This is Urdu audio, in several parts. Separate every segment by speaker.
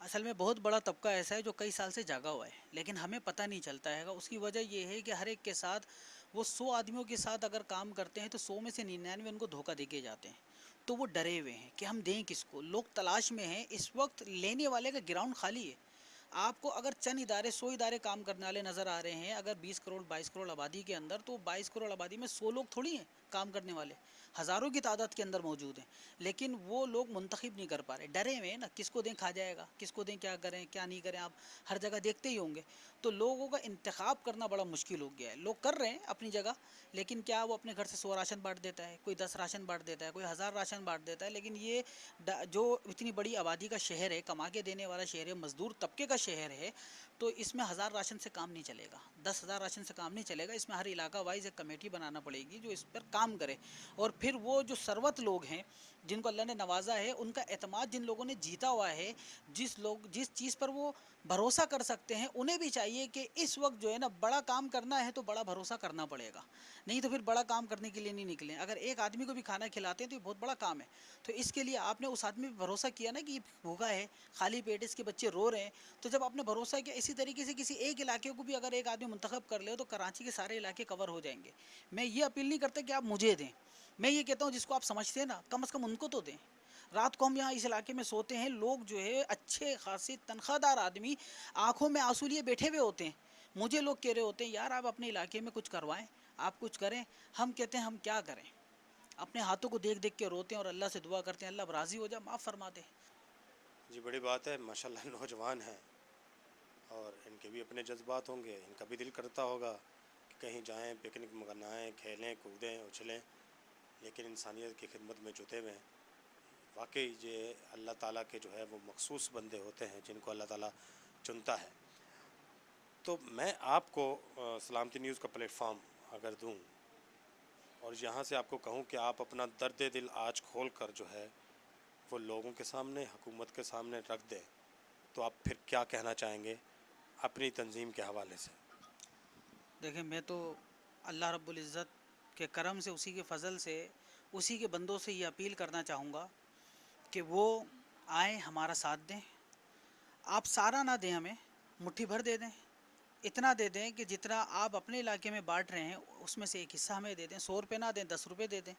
Speaker 1: اصل میں بہت بڑا طبقہ ایسا ہے جو کئی سال سے جاگا ہوا ہے لیکن ہمیں پتہ نہیں چلتا ہے گا. اس کی وجہ یہ ہے کہ ہر ایک کے ساتھ وہ 100 آدمیوں کے ساتھ اگر کام کرتے ہیں تو 100 میں سے 99 ان کو دھوکہ دے کے جاتے ہیں. تو وہ ڈرے ہوئے ہیں کہ ہم دیں کس کو. لوگ تلاش میں ہیں اس وقت، لینے والے کا گراؤنڈ خالی ہے. آپ کو اگر چند ادارے 100 ادارے کام کرنے والے نظر آ رہے ہیں اگر 20 کروڑ 22 کروڑ آبادی کے اندر، تو 22 کروڑ آبادی میں 100 لوگ تھوڑی ہیں کام کرنے والے، ہزاروں کی تعداد کے اندر موجود ہیں. لیکن وہ لوگ منتخب نہیں کر پا رہے، ڈرے ہوئے ہیں نا، کس کو دیں کھا جائے گا، کس کو دیں کیا کریں کیا نہیں کریں. آپ ہر جگہ دیکھتے ہی ہوں گے. تو لوگوں کا انتخاب کرنا بڑا مشکل ہو گیا ہے. لوگ کر رہے ہیں اپنی جگہ، لیکن کیا وہ اپنے گھر سے 100 راشن بانٹ دیتا ہے، کوئی 10 راشن بانٹ دیتا ہے، کوئی 1000 راشن بانٹ دیتا ہے. لیکن یہ جو اتنی بڑی آبادی کا شہر ہے، کما کے دینے والا شہر ہے، مزدور طبقے کا شہر ہے، تو اس میں 1000 راشن سے کام نہیں چلے گا، 10,000 راشن سے کام نہیں چلے گا. اس میں ہر علاقہ وائز ایک کمیٹی بنانا پڑے گی جو اس پر کام کرے. اور پھر وہ جو ثروت لوگ ہیں جن کو اللہ نے نوازا ہے، ان کا اعتماد جن لوگوں نے جیتا ہوا ہے، جس چیز پر وہ بھروسہ کر سکتے ہیں، انہیں بھی چاہیے کہ اس وقت جو ہے نا بڑا کام کرنا ہے تو بڑا بھروسہ کرنا پڑے گا. نہیں تو پھر بڑا کام کرنے کے لیے نہیں نکلیں. اگر ایک آدمی کو بھی کھانا کھلاتے ہیں تو یہ بہت بڑا کام ہے. تو اس کے لیے آپ نے اس آدمی پہ بھروسہ کیا نا کہ یہ بھوکا ہے، خالی پیٹ اس کے بچے رو رہے ہیں. تو جب آپ نے بھروسہ کیا، اسی طریقے سے کسی ایک علاقے کو بھی اگر ایک آدمی منتخب کر لے تو کراچی کے سارے علاقے کور ہو جائیں گے. میں یہ اپیل نہیں کرتا کہ آپ مجھے دیں، میں یہ کہتا ہوں جس کو آپ سمجھتے ہیں نا کم از کم ان کو تو دیں. رات کو ہم یہاں اس علاقے میں سوتے ہیں، لوگ جو ہے اچھے خاصے تنخواہ دار آدمی آنکھوں میں آنسو لیے بیٹھے ہوئے ہوتے ہیں. مجھے لوگ کہہ رہے ہوتے ہیں یار آپ اپنے علاقے میں کچھ کروائیں، آپ کچھ کریں. ہم کہتے ہیں ہم کیا کریں، اپنے ہاتھوں کو دیکھ دیکھ کے روتے ہیں اور اللہ سے دعا کرتے ہیں اللہ راضی ہو جائے، معاف فرما دے.
Speaker 2: جی بڑی بات ہے، ماشاءاللہ نوجوان ہیں اور ان کے بھی اپنے جذبات ہوں گے، ان کا بھی دل کرتا ہوگا کہ کہیں جائیں، پکنک منائیں، کھیلیں کودیں اچھلیں، لیکن انسانیت کی خدمت میں جتے ہوئے ہیں. واقعی یہ اللہ تعالیٰ کے جو ہے وہ مخصوص بندے ہوتے ہیں جن کو اللہ تعالیٰ چنتا ہے. تو میں آپ کو سلامتی نیوز کا پلیٹ فارم اگر دوں اور یہاں سے آپ کو کہوں کہ آپ اپنا درد دل آج کھول کر جو ہے وہ لوگوں کے سامنے، حکومت کے سامنے رکھ دیں، تو آپ پھر کیا کہنا چاہیں گے اپنی تنظیم کے حوالے سے؟
Speaker 1: دیکھیں میں تو اللہ رب العزت کے کرم سے، اسی کے فضل سے، اسی کے بندوں سے یہ اپیل کرنا چاہوں گا کہ وہ آئیں ہمارا ساتھ دیں. آپ سارا نہ دیں، ہمیں مٹھی بھر دے دیں. اتنا دے دیں کہ جتنا آپ اپنے علاقے میں بانٹ رہے ہیں اس میں سے ایک حصہ ہمیں دے دیں. 100 روپے نہ دیں، 10 روپے دے دیں،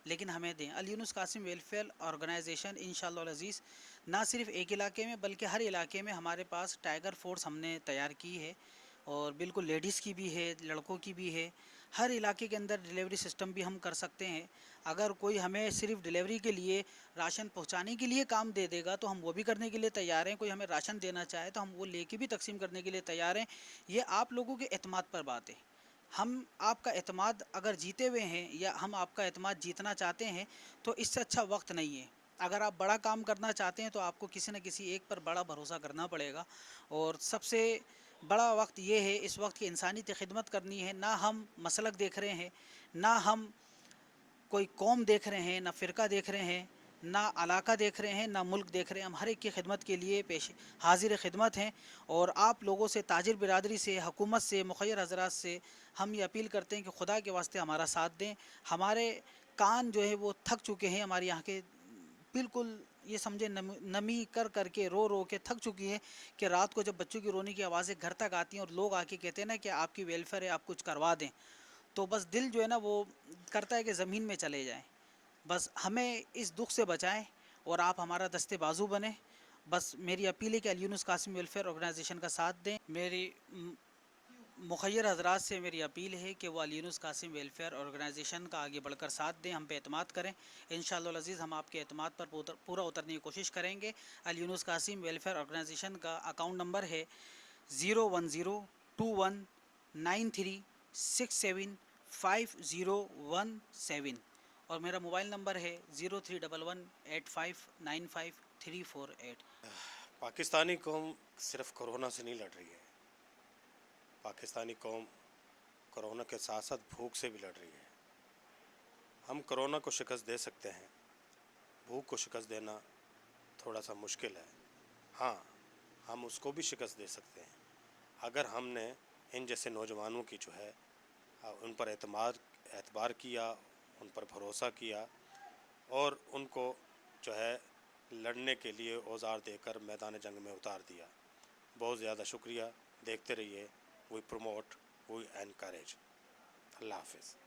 Speaker 1: لیکن ہمیں دیں. الیونس قاسم ویلفیئر آرگنائزیشن انشاءاللہ العزیز نہ صرف ایک علاقے میں بلکہ ہر علاقے میں ہمارے پاس ٹائیگر فورس ہم نے تیار کی ہے، اور بالکل لیڈیز کی بھی ہے، لڑکوں کی بھی ہے. ہر علاقے کے اندر ڈیلیوری سسٹم بھی ہم کر سکتے ہیں. اگر کوئی ہمیں صرف ڈیلیوری کے لیے، راشن پہنچانے کے لیے کام دے دے گا تو ہم وہ بھی کرنے کے لیے تیار ہیں. کوئی ہمیں راشن دینا چاہے تو ہم وہ لے کے بھی تقسیم کرنے کے لیے تیار ہیں. یہ آپ لوگوں کے اعتماد پر بات ہے. ہم آپ کا اعتماد اگر جیتے ہوئے ہیں یا ہم آپ کا اعتماد جیتنا چاہتے ہیں تو اس سے اچھا وقت نہیں ہے. اگر آپ بڑا کام کرنا چاہتے ہیں تو آپ کو کسی نہ کسی ایک پر بڑا بھروسہ کرنا پڑے گا. اور سب سے بڑا وقت یہ ہے اس وقت کی انسانیت خدمت کرنی ہے. نہ ہم مسلک دیکھ رہے ہیں، نہ ہم کوئی قوم دیکھ رہے ہیں، نہ فرقہ دیکھ رہے ہیں، نہ علاقہ دیکھ رہے ہیں، نہ ملک دیکھ رہے ہیں. ہم ہر ایک کی خدمت کے لیے حاضر خدمت ہیں. اور آپ لوگوں سے، تاجر برادری سے، حکومت سے، مخیر حضرات سے ہم یہ اپیل کرتے ہیں کہ خدا کے واسطے ہمارا ساتھ دیں. ہمارے کان جو ہے وہ تھک چکے ہیں، ہماری یہاں کے بالکل یہ سمجھے نمی کر کر کے، رو رو کے تھک چکی ہے کہ رات کو جب بچوں کی رونے کی آوازیں گھر تک آتی ہیں اور لوگ آ کے کہتے ہیں نا کہ آپ کی ویلفیئر ہے، آپ کچھ کروا دیں، تو بس دل جو ہے نا وہ کرتا ہے کہ زمین میں چلے جائیں. بس ہمیں اس دکھ سے بچائیں اور آپ ہمارا دستے بازو بنیں. بس میری اپیل ہے کہ الیونس قاسم ویلفیئر آرگنائزیشن کا ساتھ دیں. میری مخیر حضرات سے میری اپیل ہے کہ وہ الیونس قاسم ویلفیئر آرگنائزیشن کا آگے بڑھ کر ساتھ دیں، ہم پہ اعتماد کریں. انشاءاللہ العزیز ہم آپ کے اعتماد پر پورا اترنے کی کوشش کریں گے. الیونس قاسم ویلفیئر آرگنائزیشن کا اکاؤنٹ نمبر ہے 0102193675017 اور میرا موبائل نمبر ہے 0311859538.
Speaker 2: پاکستانی قوم صرف کرونا سے نہیں لڑ رہی ہے، پاکستانی قوم کرونا کے ساتھ ساتھ بھوک سے بھی لڑ رہی ہے. ہم کرونا کو شکست دے سکتے ہیں، بھوک کو شکست دینا تھوڑا سا مشکل ہے. ہاں، ہم اس کو بھی شکست دے سکتے ہیں اگر ہم نے ان جیسے نوجوانوں کی جو ہے ان پر اعتبار کیا، ان پر بھروسہ کیا اور ان کو جو ہے لڑنے کے لیے اوزار دے کر میدان جنگ میں اتار دیا. بہت زیادہ شکریہ. دیکھتے رہیے وی پروموٹ وی انکریج. اللہ حافظ.